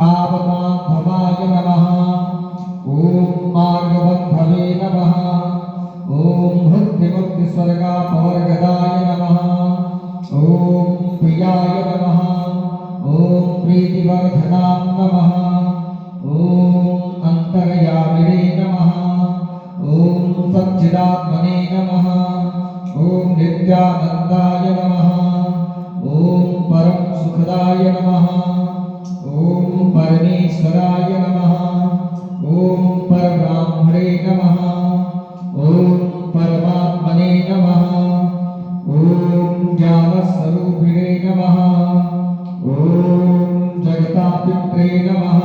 आपदाभवाय नमः। ओम मार्गबन्धवे नमः। ओम भुक्तिमुक्तिस्वर्गापवर्गदाय नमः। ओम प्रियाय नमः। ओम प्रीतिवर्धनां नमः। ओम अंतर्यामिने नमः। ओम सच्चिदात्मने नमः। ओम नित्यानन्दाय नमः। ओम परम सुखदाय नमः। ओम परमेश्वराय नमः। ओम परब्राह्मणे नमः। ओम परमात्मने नमः। ओम ज्ञानस्वरूपिणे नमः। ओम जगतापित्रे नमः।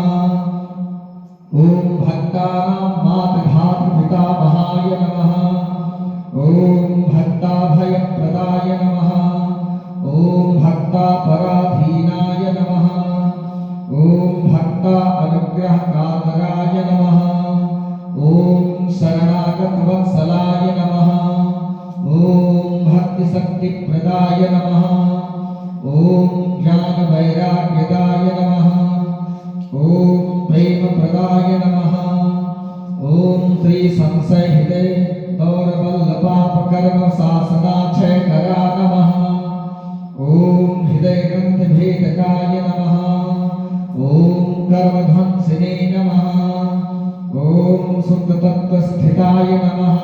ओम भक्तानां मातृधातृपितामहाय नमः। ओम भक्ताभयप्रदाय नमः। ओम भक्तापराधीनाय नमः। ओम भक्ता अनुग्रहकातराय नमः। ओम शरणागतवत्सलाय नमः। ओम भक्तिशक्तिप्रदाय नमः। ओम ज्ञानवैराग्यदाय नमः। ओम प्रेमप्रदाय नमः। ओम श्री संशयहृदय दौरवल्लभापकर्मशासनाक्षयकरा नमः। ओम हृदयग्रन्थिभेदकाय नमः। ओम कर्मध्वंसिने नमः। ओम शुद्धतत्त्वस्थिताय नमः।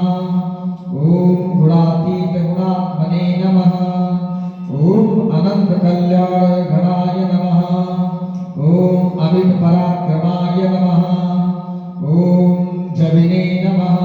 ओम गुणातीतगुणात्मने नमः। ओम अनन्तकल्याणगणाय नमः। ओम अमितपराक्रमाय नमः। ओम जविने नमः।